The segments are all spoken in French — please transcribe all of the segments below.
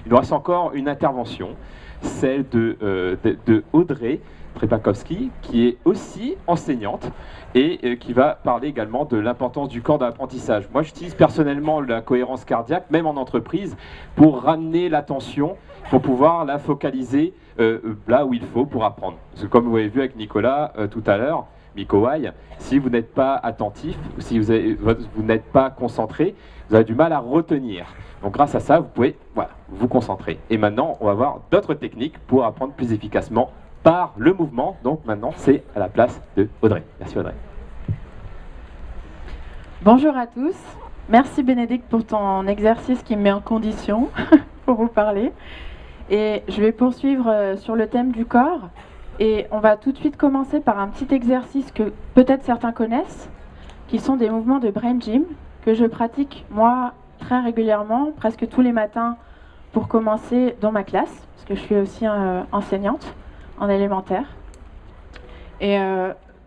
Il nous reste encore une intervention, celle de Audrey Trepakowski, qui est aussi enseignante et qui va parler également de l'importance du corps dans l'apprentissage. Moi, j'utilise personnellement la cohérence cardiaque, même en entreprise, pour ramener l'attention, pour pouvoir la focaliser là où il faut pour apprendre. Parce que comme vous avez vu avec Nicolas tout à l'heure, Mikołaj, si vous n'êtes pas attentif, ou si vous n'êtes pas concentré, vous avez du mal à retenir. Donc grâce à ça, vous pouvez vous concentrer. Et maintenant, on va voir d'autres techniques pour apprendre plus efficacement par le mouvement. Donc maintenant, c'est à la place de Audrey. Merci Audrey. Bonjour à tous. Merci Bénédicte pour ton exercice qui me met en condition pour vous parler. Et je vais poursuivre sur le thème du corps. Et on va tout de suite commencer par un petit exercice que peut-être certains connaissent, qui sont des mouvements de brain gym que je pratique moi très régulièrement, presque tous les matins pour commencer dans ma classe, parce que je suis aussi enseignante en élémentaire. Et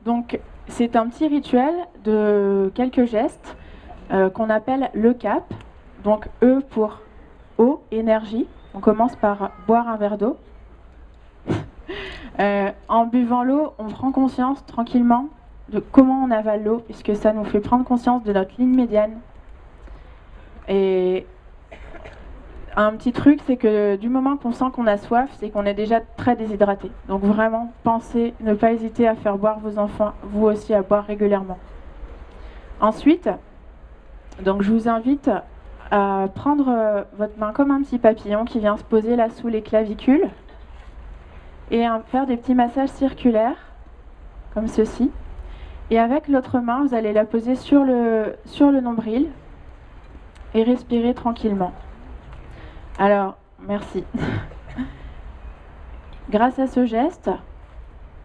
donc c'est un petit rituel de quelques gestes qu'on appelle le CAP. Donc E pour eau, énergie. On commence par boire un verre d'eau. En buvant l'eau, on prend conscience tranquillement de comment on avale l'eau, puisque ça nous fait prendre conscience de notre ligne médiane. Et un petit truc, c'est que du moment qu'on sent qu'on a soif, c'est qu'on est déjà très déshydraté. Donc vraiment, pensez, ne pas hésiter à faire boire vos enfants, vous aussi, à boire régulièrement. Ensuite, donc je vous invite à prendre votre main comme un petit papillon qui vient se poser là sous les clavicules et à faire des petits massages circulaires, comme ceci. Et avec l'autre main, vous allez la poser sur le nombril et respirer tranquillement. Alors, merci. Grâce à ce geste,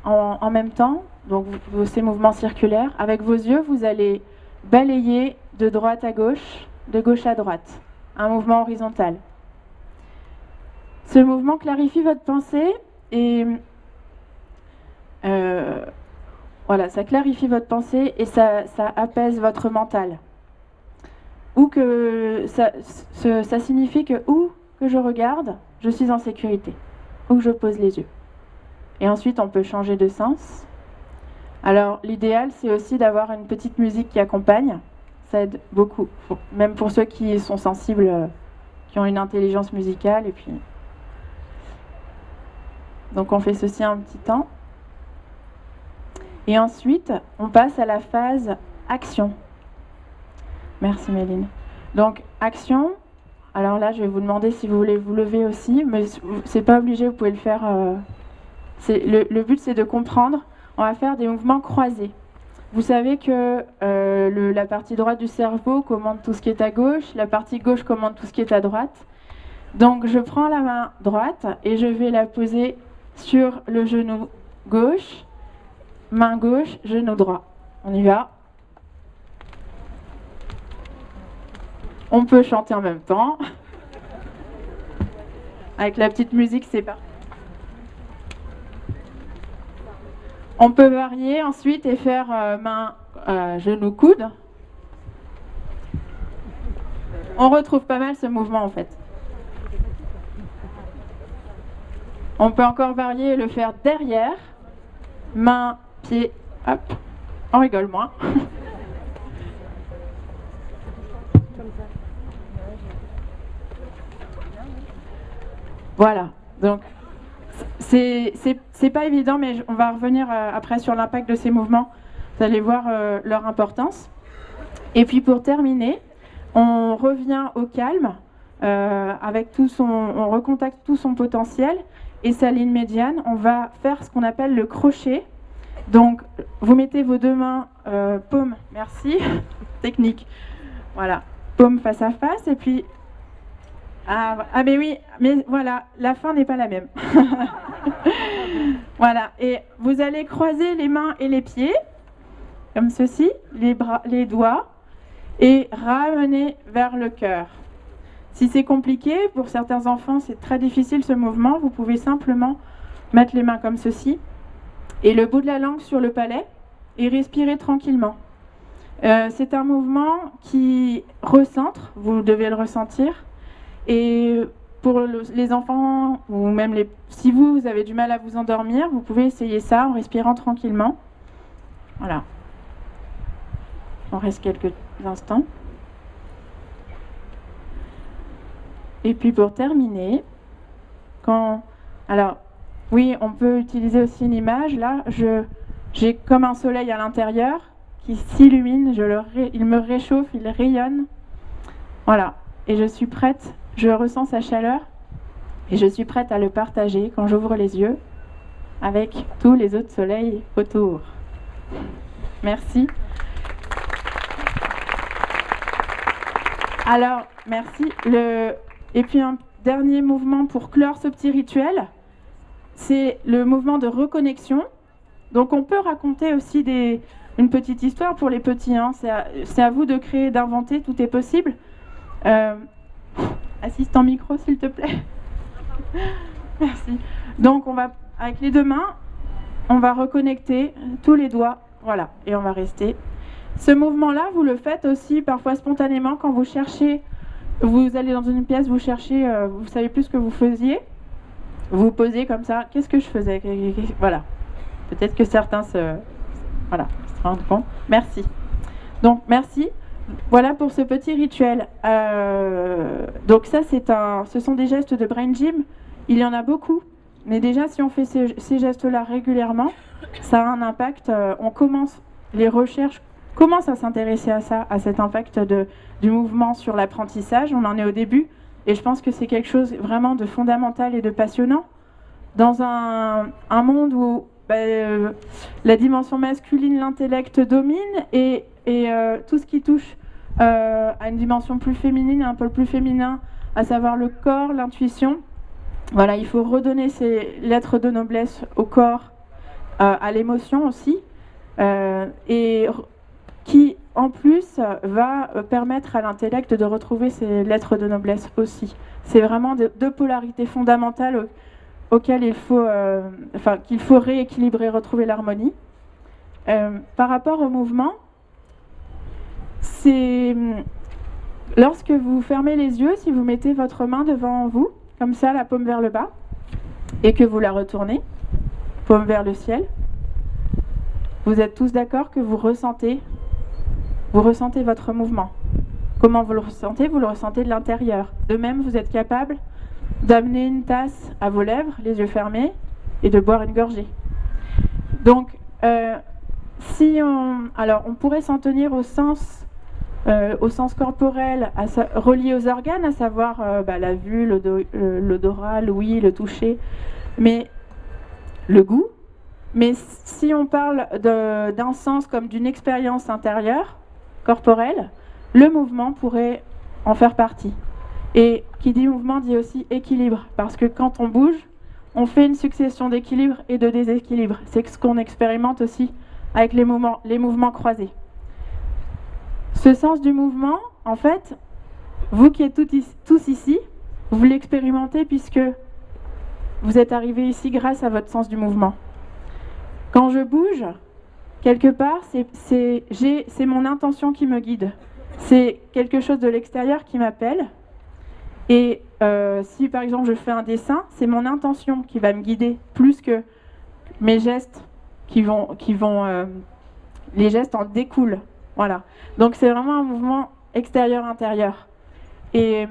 en même temps, donc ces mouvements circulaires, avec vos yeux, vous allez balayer de droite à gauche, de gauche à droite. Un mouvement horizontal. Ce mouvement clarifie votre pensée et voilà, ça clarifie votre pensée et ça apaise votre mental. Ou que ça signifie que où que je regarde, je suis en sécurité. Où que je pose les yeux. Et ensuite, on peut changer de sens. Alors, l'idéal, c'est aussi d'avoir une petite musique qui accompagne. Ça aide beaucoup, même pour ceux qui sont sensibles, qui ont une intelligence musicale. Et puis... Donc, on fait ceci un petit temps. Et ensuite, on passe à la phase action. Merci Méline. Donc, action. Alors là, je vais vous demander si vous voulez vous lever aussi, mais c'est pas obligé, vous pouvez le faire. Le but, c'est de comprendre. On va faire des mouvements croisés. Vous savez que la partie droite du cerveau commande tout ce qui est à gauche, la partie gauche commande tout ce qui est à droite. Donc, je prends la main droite et je vais la poser sur le genou gauche, main gauche, genou droit. On y va. On peut chanter en même temps. Avec la petite musique, c'est parti. On peut varier ensuite et faire main, genou, coude. On retrouve pas mal ce mouvement en fait. On peut encore varier et le faire derrière. Main, pied, hop. On rigole moins. Voilà, donc c'est pas évident, mais on va revenir après sur l'impact de ces mouvements. Vous allez voir leur importance. Et puis pour terminer, on revient au calme, avec on recontacte tout son potentiel et sa ligne médiane. On va faire ce qu'on appelle le crochet. Donc vous mettez vos deux mains paumes, merci, technique. Voilà, paumes face à face et puis... Ah mais oui, mais voilà, la fin n'est pas la même. Voilà, et vous allez croiser les mains et les pieds, comme ceci, les bras, les doigts, et ramener vers le cœur. Si c'est compliqué, pour certains enfants, c'est très difficile ce mouvement, vous pouvez simplement mettre les mains comme ceci, et le bout de la langue sur le palais, et respirer tranquillement. C'est un mouvement qui recentre, vous devez le ressentir. Et pour les enfants, ou même si vous avez du mal à vous endormir, vous pouvez essayer ça en respirant tranquillement. Voilà. On reste quelques instants. Et puis pour terminer, alors, oui, on peut utiliser aussi une image. Là, j'ai comme un soleil à l'intérieur qui s'illumine, il me réchauffe, il rayonne. Voilà. Et je suis prête, je ressens sa chaleur et je suis prête à le partager quand j'ouvre les yeux avec tous les autres soleils autour. Merci. Alors, merci. Et puis un dernier mouvement pour clore ce petit rituel, c'est le mouvement de reconnexion. Donc on peut raconter aussi une petite histoire pour les petits. Hein. C'est à vous de créer, d'inventer, tout est possible. Assistant micro, s'il te plaît. Merci. Donc avec les deux mains, on va reconnecter tous les doigts. Voilà, et on va rester. Ce mouvement-là, vous le faites aussi parfois spontanément quand vous cherchez. Vous allez dans une pièce, vous cherchez, vous savez plus ce que vous faisiez. Vous vous posez comme ça, qu'est-ce que je faisais? Voilà. Peut-être que certains se rendent compte. Merci. Donc, merci. Voilà pour ce petit rituel. Donc ça, ce sont des gestes de Brain Gym. Il y en a beaucoup. Mais déjà, si on fait ces gestes-là régulièrement, ça a un impact. Les recherches commencent à s'intéresser à ça, à cet impact du mouvement sur l'apprentissage. On en est au début. Et je pense que c'est quelque chose vraiment de fondamental et de passionnant. Dans un monde où la dimension masculine, l'intellect domine, et tout ce qui touche à une dimension plus féminine, un peu plus féminin, à savoir le corps, l'intuition. Voilà, il faut redonner ces lettres de noblesse au corps, à l'émotion aussi, et qui en plus va permettre à l'intellect de retrouver ces lettres de noblesse aussi. C'est vraiment deux polarités fondamentales auxquelles qu'il faut rééquilibrer, retrouver l'harmonie. Par rapport au mouvement, lorsque vous fermez les yeux, si vous mettez votre main devant vous, comme ça, la paume vers le bas, et que vous la retournez, paume vers le ciel, vous êtes tous d'accord que vous ressentez votre mouvement. Comment vous le ressentez? Vous le ressentez de l'intérieur. De même, vous êtes capable d'amener une tasse à vos lèvres, les yeux fermés, et de boire une gorgée. Donc, on pourrait s'en tenir au sens corporel relié aux organes, à savoir la vue, l'odorat, l'ouïe, le toucher, mais le goût. Mais si on parle d'un sens comme d'une expérience intérieure, corporelle, le mouvement pourrait en faire partie. Et qui dit mouvement dit aussi équilibre, parce que quand on bouge, on fait une succession d'équilibres et de déséquilibres. C'est ce qu'on expérimente aussi avec les mouvements croisés. Ce sens du mouvement, en fait, vous qui êtes tous ici, vous l'expérimentez puisque vous êtes arrivés ici grâce à votre sens du mouvement. Quand je bouge, quelque part, c'est mon intention qui me guide. C'est quelque chose de l'extérieur qui m'appelle. Et si par exemple je fais un dessin, c'est mon intention qui va me guider plus que mes gestes les gestes en découlent. Voilà. Donc c'est vraiment un mouvement extérieur-intérieur. Et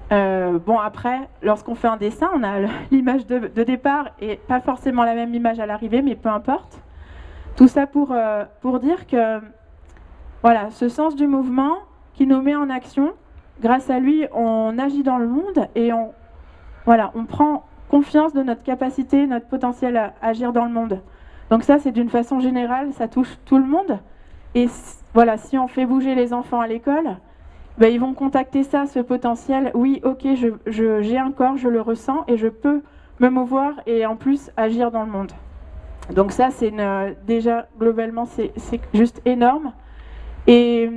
après, lorsqu'on fait un dessin, on a l'image de départ et pas forcément la même image à l'arrivée, mais peu importe. Tout ça pour dire que voilà, ce sens du mouvement qui nous met en action, grâce à lui, on agit dans le monde et on prend confiance de notre capacité, notre potentiel à agir dans le monde. Donc ça, c'est d'une façon générale, ça touche tout le monde. Et voilà, si on fait bouger les enfants à l'école, ils vont contacter ça, ce potentiel. Oui, ok, j'ai un corps, je le ressens et je peux me mouvoir et en plus agir dans le monde. Donc ça, déjà, globalement, c'est juste énorme. Et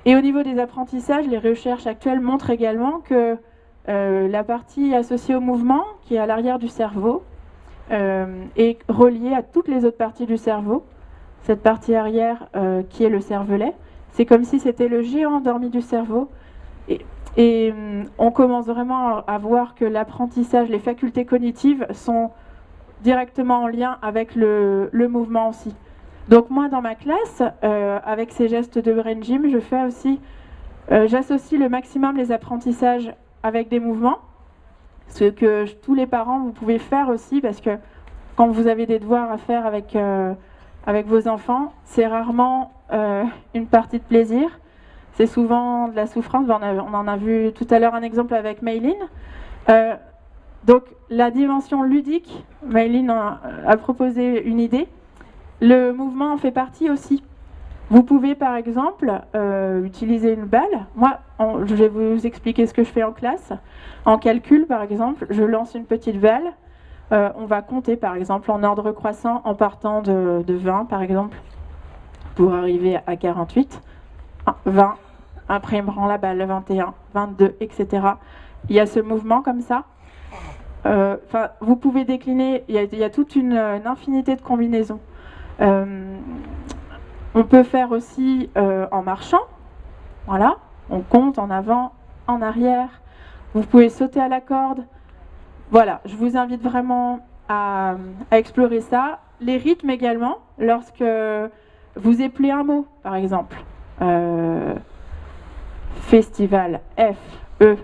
au niveau des apprentissages, les recherches actuelles montrent également que la partie associée au mouvement, qui est à l'arrière du cerveau, est reliée à toutes les autres parties du cerveau. Cette partie arrière qui est le cervelet, c'est comme si c'était le géant endormi du cerveau. Et Et on commence vraiment à voir que l'apprentissage, les facultés cognitives sont directement en lien avec le mouvement aussi. Donc moi, dans ma classe, avec ces gestes de brain gym, je fais aussi, j'associe le maximum les apprentissages avec des mouvements, ce que tous les parents, vous pouvez faire aussi, parce que quand vous avez des devoirs à faire avec vos enfants, c'est rarement une partie de plaisir. C'est souvent de la souffrance. On en a vu tout à l'heure un exemple avec Maylin. Donc la dimension ludique, Maylin a proposé une idée. Le mouvement en fait partie aussi. Vous pouvez par exemple utiliser une balle. Moi, je vais vous expliquer ce que je fais en classe. En calcul par exemple, je lance une petite balle. On va compter par exemple en ordre croissant en partant de 20 par exemple pour arriver à 48. 20, après il me rend la balle, 21, 22, etc. Il y a ce mouvement comme ça. Vous pouvez décliner, il y a toute une infinité de combinaisons. On peut faire aussi en marchant, voilà, on compte en avant, en arrière. Vous pouvez sauter à la corde. Voilà, je vous invite vraiment à explorer ça. Les rythmes également, lorsque vous éplez un mot, par exemple. Festival, F-E-S-T-I-V-A-L,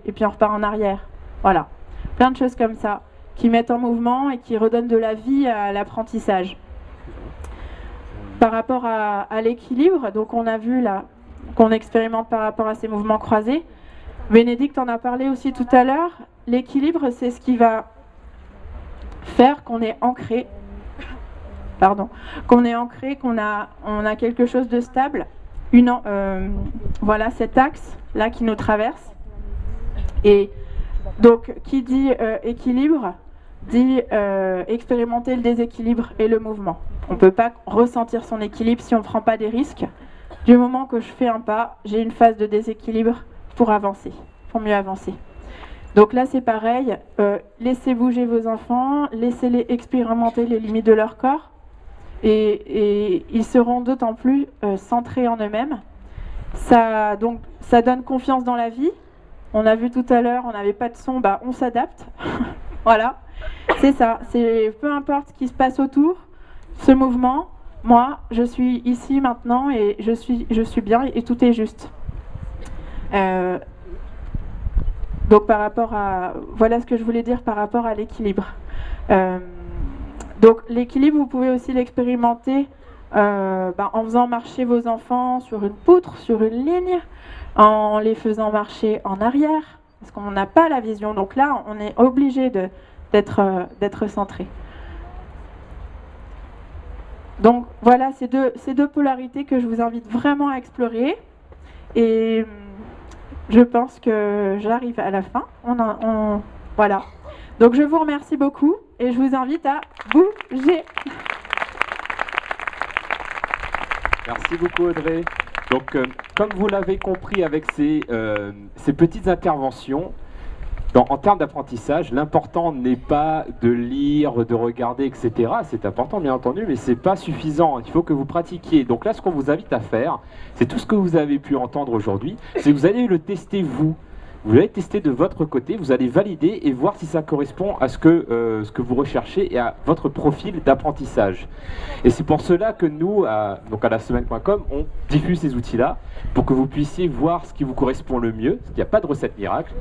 et puis on repart en arrière. Voilà, plein de choses comme ça, qui mettent en mouvement et qui redonnent de la vie à l'apprentissage. Par rapport à l'équilibre, donc on a vu là qu'on expérimente par rapport à ces mouvements croisés. Bénédicte en a parlé aussi tout à l'heure. L'équilibre, c'est ce qui va faire qu'on est ancré, qu'on a quelque chose de stable. Voilà cet axe là qui nous traverse. Et donc, qui dit équilibre, dit expérimenter le déséquilibre et le mouvement. On ne peut pas ressentir son équilibre si on ne prend pas des risques. Du moment que je fais un pas, j'ai une phase de déséquilibre pour avancer, pour mieux avancer. Donc là, c'est pareil. Laissez bouger vos enfants, laissez-les expérimenter les limites de leur corps. Et ils seront d'autant plus centrés en eux-mêmes. Ça donne confiance dans la vie. On a vu tout à l'heure, on n'avait pas de son, on s'adapte. Voilà, c'est ça. Peu importe ce qui se passe autour, ce mouvement, moi, je suis ici maintenant et je suis bien et tout est juste. Donc voilà ce que je voulais dire par rapport à l'équilibre. Donc l'équilibre, vous pouvez aussi l'expérimenter en faisant marcher vos enfants sur une poutre, sur une ligne, en les faisant marcher en arrière, parce qu'on n'a pas la vision. Donc là, on est obligé d'être centré. Donc voilà ces deux polarités que je vous invite vraiment à explorer. Et je pense que j'arrive à la fin. Voilà. Donc je vous remercie beaucoup et je vous invite à bouger. Merci beaucoup Audrey. Donc comme vous l'avez compris avec ces petites interventions, en termes d'apprentissage, l'important n'est pas de lire, de regarder, etc. C'est important bien entendu, mais ce n'est pas suffisant. Il faut que vous pratiquiez. Donc là, ce qu'on vous invite à faire, c'est tout ce que vous avez pu entendre aujourd'hui, c'est que vous allez le tester vous. Vous allez tester de votre côté, vous allez valider et voir si ça correspond à ce que vous recherchez et à votre profil d'apprentissage. Et c'est pour cela que nous, à lasemaine.com, on diffuse ces outils-là pour que vous puissiez voir ce qui vous correspond le mieux, parce qu'il n'y a pas de recette miracle.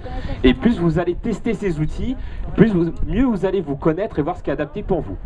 Et plus vous allez tester ces outils, mieux vous allez vous connaître et voir ce qui est adapté pour vous.